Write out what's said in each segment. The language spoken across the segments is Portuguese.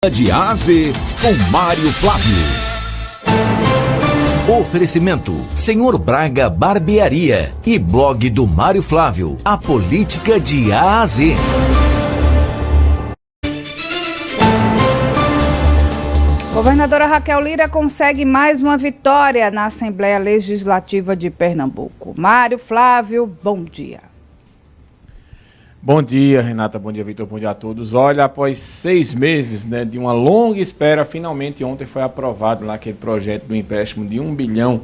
De A a Z, com Mário Flávio. Oferecimento, Senhor Braga Barbearia e blog do Mário Flávio, a política de A a Z. Governadora Raquel Lira consegue mais uma vitória na Assembleia Legislativa de Pernambuco. Mário Flávio, bom dia. Bom dia, Renata, bom dia, Vitor, bom dia a todos. Olha, após 6 meses de uma longa espera, finalmente ontem foi aprovado lá aquele projeto do empréstimo de 1 bilhão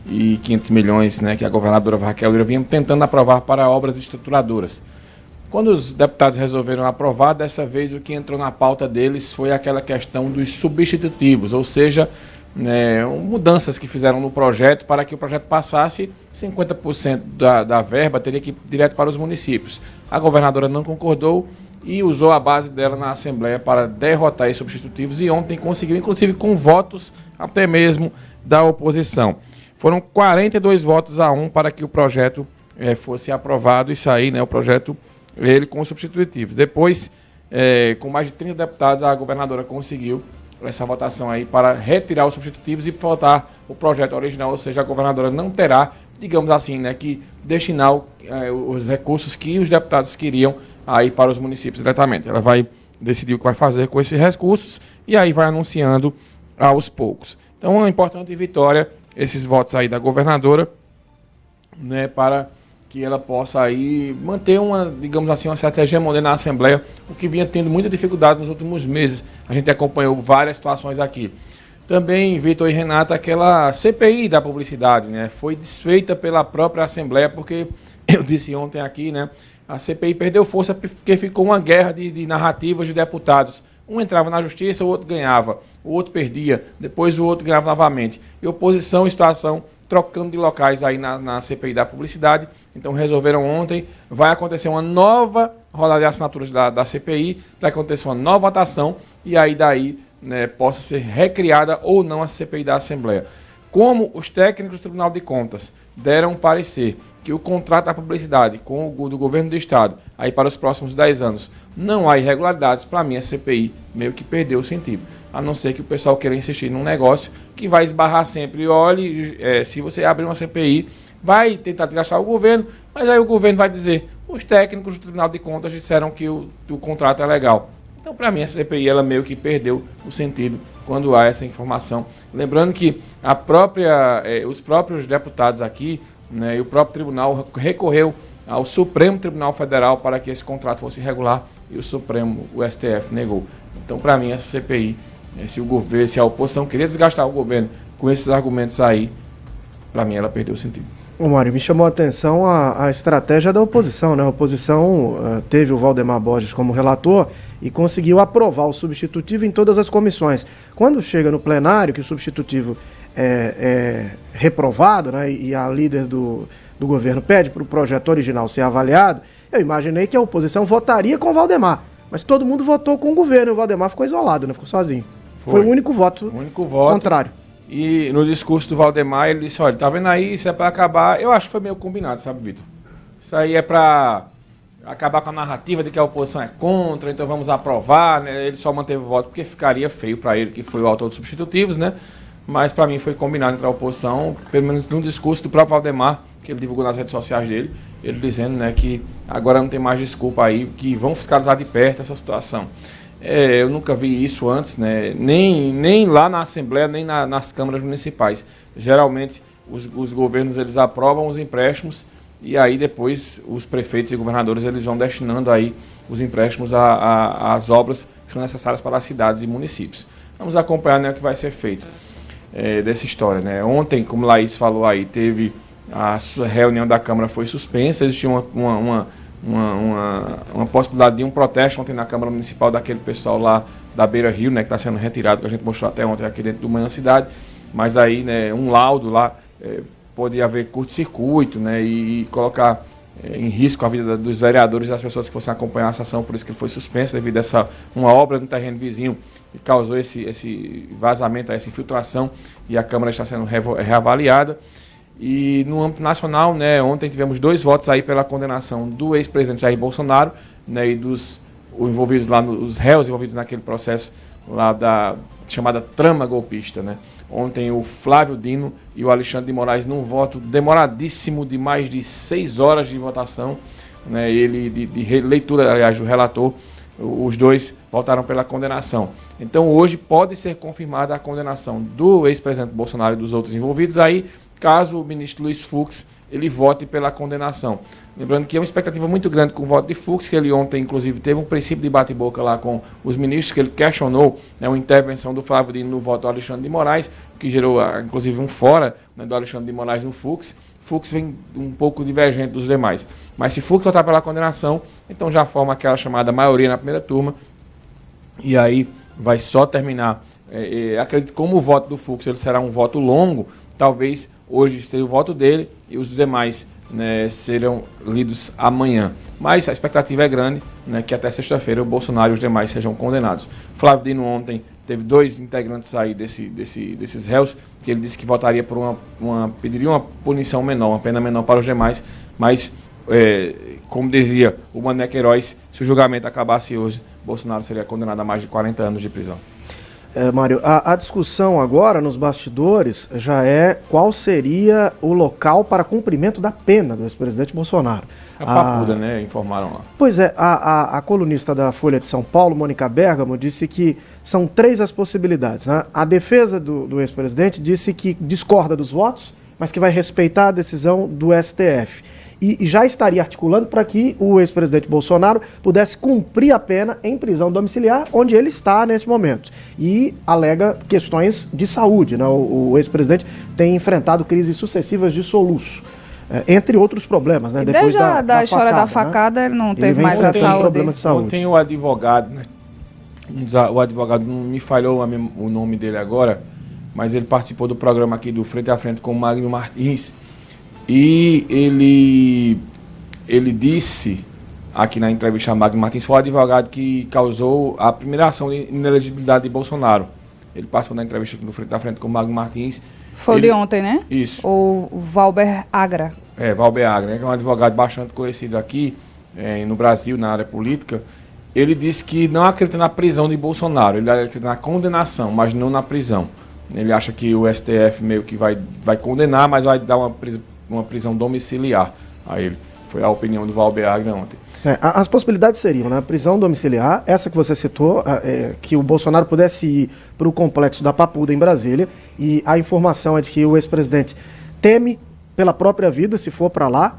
e 500 milhões, que a governadora Raquel Lira vinha tentando aprovar para obras estruturadoras. Quando os deputados resolveram aprovar, dessa vez o que entrou na pauta deles foi aquela questão dos substitutivos, ou seja, mudanças que fizeram no projeto para que o projeto passasse, 50% da verba teria que ir direto para os municípios. A governadora não concordou e usou a base dela na Assembleia para derrotar esses substitutivos e ontem conseguiu, inclusive com votos até mesmo da oposição. Foram 42 votos a 1 para que o projeto fosse aprovado e sair, o projeto ele com os substitutivos. Depois, com mais de 30 deputados, a governadora conseguiu essa votação aí para retirar os substitutivos e votar o projeto original, ou seja, a governadora não terá, digamos assim, que destinar os recursos que os deputados queriam aí para os municípios diretamente. Ela vai decidir o que vai fazer com esses recursos e aí vai anunciando aos poucos. Então, uma importante vitória, esses votos aí da governadora, para que ela possa aí manter digamos assim, uma certa hegemonia na Assembleia, o que vinha tendo muita dificuldade nos últimos meses. A gente acompanhou várias situações aqui. Também, Vitor e Renata, aquela CPI da publicidade, foi desfeita pela própria Assembleia, porque eu disse ontem aqui, a CPI perdeu força porque ficou uma guerra de narrativas de deputados. Um entrava na justiça, o outro ganhava, o outro perdia, depois o outro ganhava novamente. E oposição e situação trocando de locais aí na CPI da publicidade. Então resolveram ontem, vai acontecer uma nova rodada de assinaturas da CPI, vai acontecer uma nova votação e aí daí possa ser recriada ou não a CPI da Assembleia. Como os técnicos do Tribunal de Contas deram parecer que o contrato da publicidade com o do governo do Estado, aí para os próximos 10 anos, não há irregularidades, para mim a CPI meio que perdeu o sentido. A não ser que o pessoal queira insistir num negócio que vai esbarrar sempre. Olhe, se você abrir uma CPI, vai tentar desgastar o governo, mas aí o governo vai dizer, os técnicos do Tribunal de Contas disseram que o contrato é legal. Então, para mim, a CPI ela meio que perdeu o sentido quando há essa informação. Lembrando que os próprios deputados aqui, e o próprio tribunal recorreu ao Supremo Tribunal Federal para que esse contrato fosse regular e o STF negou. Então, para mim, essa CPI, se a oposição queria desgastar o governo com esses argumentos aí, para mim ela perdeu o sentido. Ô Mário, me chamou a atenção a estratégia da oposição, A oposição teve o Valdemar Borges como relator e conseguiu aprovar o substitutivo em todas as comissões. Quando chega no plenário, que o substitutivo é reprovado, e a líder do governo pede para o projeto original ser avaliado, eu imaginei que a oposição votaria com o Valdemar, mas todo mundo votou com o governo e o Valdemar ficou isolado, ficou sozinho. Foi o único voto contrário. E no discurso do Valdemar, ele disse, olha, tá vendo aí, isso é para acabar. Eu acho que foi meio combinado, sabe, Vitor? Isso aí é para acabar com a narrativa de que a oposição é contra, então vamos aprovar, Ele só manteve o voto porque ficaria feio para ele, que foi o autor dos substitutivos, Mas para mim foi combinado entre a oposição, pelo menos no discurso do próprio Valdemar, que ele divulgou nas redes sociais dele, ele dizendo, que agora não tem mais desculpa aí, que vão fiscalizar de perto essa situação. Eu nunca vi isso antes, nem lá na Assembleia, nem nas câmaras municipais. Geralmente, os governos eles aprovam os empréstimos e aí depois os prefeitos e governadores eles vão destinando aí os empréstimos às obras que são necessárias para as cidades e municípios. Vamos acompanhar o que vai ser feito dessa história. Ontem, como Laís falou aí, teve a reunião da Câmara foi suspensa, existia uma possibilidade de um protesto ontem na Câmara Municipal daquele pessoal lá da Beira Rio, que está sendo retirado, que a gente mostrou até ontem aqui dentro do Manhã Cidade, mas aí um laudo lá, poderia haver curto-circuito, e colocar em risco a vida dos vereadores e das pessoas que fossem acompanhar a sessão, por isso que ele foi suspenso, devido a uma obra no terreno vizinho que causou esse vazamento, essa infiltração, e a Câmara está sendo reavaliada. E no âmbito nacional, ontem tivemos 2 votos aí pela condenação do ex-presidente Jair Bolsonaro, e dos envolvidos lá, os réus envolvidos naquele processo lá da chamada trama golpista, né? Ontem o Flávio Dino e o Alexandre de Moraes num voto demoradíssimo de mais de 6 horas de votação, né? Ele de leitura, aliás, do relator, os dois votaram pela condenação. Então hoje pode ser confirmada a condenação do ex-presidente Bolsonaro e dos outros envolvidos aí, caso o ministro Luiz Fux ele vote pela condenação. Lembrando que é uma expectativa muito grande com o voto de Fux, que ele ontem, inclusive, teve um princípio de bate-boca lá com os ministros, que ele questionou, né, uma intervenção do Flávio Dino no voto do Alexandre de Moraes, que gerou, inclusive, um fora, né, do Alexandre de Moraes no Fux. Fux vem um pouco divergente dos demais. Mas se Fux votar pela condenação, então já forma aquela chamada maioria na primeira turma, e aí vai só terminar. Acredito que como o voto do Fux ele será um voto longo, talvez hoje seja o voto dele e os demais, né, serão lidos amanhã. Mas a expectativa é grande, né, que até sexta-feira o Bolsonaro e os demais sejam condenados. Flávio Dino ontem teve 2 integrantes aí desses réus, que ele disse que votaria por pediria uma punição menor, uma pena menor para os demais, mas como dizia o Mané Queiroz, se o julgamento acabasse hoje, Bolsonaro seria condenado a mais de 40 anos de prisão. Mário, a discussão agora nos bastidores já é qual seria o local para cumprimento da pena do ex-presidente Bolsonaro. A Papuda, né? Informaram lá. Pois é, a colunista da Folha de São Paulo, Mônica Bergamo, disse que são 3 as possibilidades, né? A defesa do ex-presidente disse que discorda dos votos, mas que vai respeitar a decisão do STF. E já estaria articulando para que o ex-presidente Bolsonaro pudesse cumprir a pena em prisão domiciliar, onde ele está nesse momento. E alega questões de saúde, né? O ex-presidente tem enfrentado crises sucessivas de soluço, entre outros problemas, né? Depois da história da facada, né? Ele não teve mais a saúde. Problema de saúde. Ontem o advogado, né? O advogado, não me falhou o nome dele agora, mas ele participou do programa aqui do Frente a Frente com o Magno Martins. E ele disse, aqui na entrevista a Magno Martins, foi o advogado que causou a primeira ação de inelegibilidade de Bolsonaro. Ele passou na entrevista aqui no Frente a Frente com o Magno Martins. Foi de ontem, né? Isso. O Valber Agra. Valber Agra, né, que é um advogado bastante conhecido aqui no Brasil, na área política. Ele disse que não acredita na prisão de Bolsonaro, ele acredita na condenação, mas não na prisão. Ele acha que o STF meio que vai condenar, mas vai dar uma prisão domiciliar a ele. Foi a opinião do Valber Agra ontem. As possibilidades seriam, né? Prisão domiciliar, essa que você citou, que o Bolsonaro pudesse ir para o complexo da Papuda em Brasília, e a informação é de que o ex-presidente teme pela própria vida se for para lá,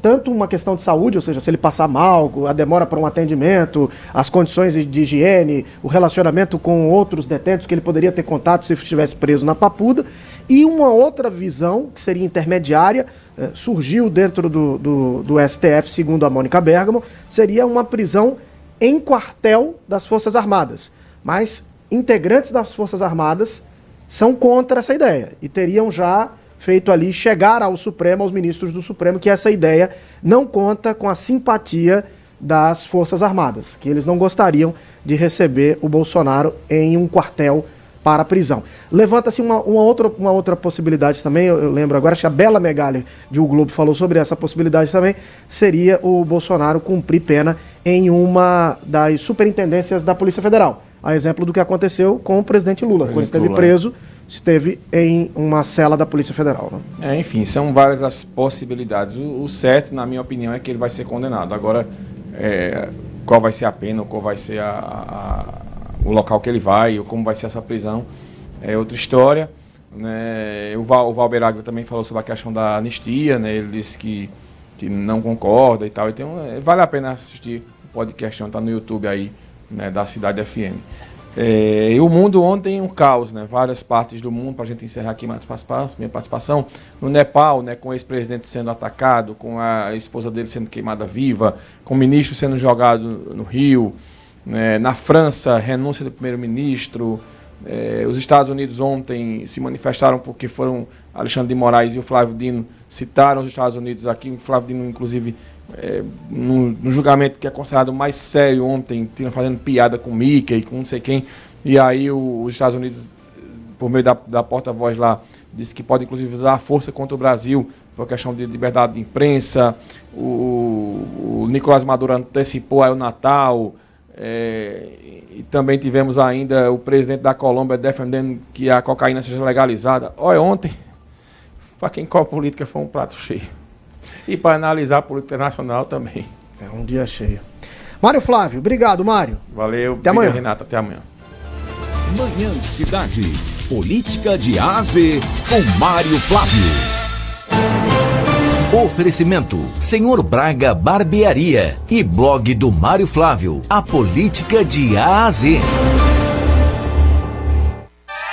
tanto uma questão de saúde, ou seja, se ele passar mal, a demora para um atendimento, as condições de higiene, o relacionamento com outros detentos que ele poderia ter contato se estivesse preso na Papuda, e uma outra visão, que seria intermediária, surgiu dentro do STF, segundo a Mônica Bergamo, seria uma prisão em quartel das Forças Armadas. Mas integrantes das Forças Armadas são contra essa ideia e teriam já feito ali chegar ao Supremo, aos ministros do Supremo, que essa ideia não conta com a simpatia das Forças Armadas, que eles não gostariam de receber o Bolsonaro em um quartel para a prisão. Levanta-se uma outra possibilidade também, eu lembro agora, acho que a Bela Megali de O Globo falou sobre essa possibilidade também, seria o Bolsonaro cumprir pena em uma das superintendências da Polícia Federal, a exemplo do que aconteceu com o presidente Lula, quando esteve preso, esteve em uma cela da Polícia Federal. Né? Enfim, são várias as possibilidades. O certo, na minha opinião, é que ele vai ser condenado. Agora, qual vai ser a pena, qual vai ser o local que ele vai, ou como vai ser essa prisão, é outra história. Né? O Valber Agra também falou sobre a questão da anistia, né? Ele disse que não concorda e tal. Então, vale a pena assistir o podcast, está no YouTube aí, né, da Cidade FM. E o mundo ontem um caos, né? Várias partes do mundo, para a gente encerrar aqui minha participação, no Nepal, né, com o ex-presidente sendo atacado, com a esposa dele sendo queimada viva, com o ministro sendo jogado no rio, né? Na França, renúncia do primeiro-ministro. Os Estados Unidos ontem se manifestaram porque foram Alexandre de Moraes e o Flávio Dino citaram os Estados Unidos aqui, o Flávio Dino inclusive no julgamento que é considerado mais sério ontem, fazendo piada com Mickey, com não sei quem, e aí os Estados Unidos, por meio da porta-voz lá, disse que pode inclusive usar a força contra o Brasil por questão de liberdade de imprensa. O Nicolás Maduro antecipou aí o Natal. E também tivemos ainda o presidente da Colômbia defendendo que a cocaína seja legalizada. Olha, ontem, para quem cobre política, foi um prato cheio. E para analisar a política nacional também. É um dia cheio. Mário Flávio, obrigado, Mário. Valeu. Até amanhã. Renata, até amanhã. Manhã Cidade. Política de A a Z com Mário Flávio. Oferecimento: Senhor Braga Barbearia e blog do Mário Flávio. A política de A a Z.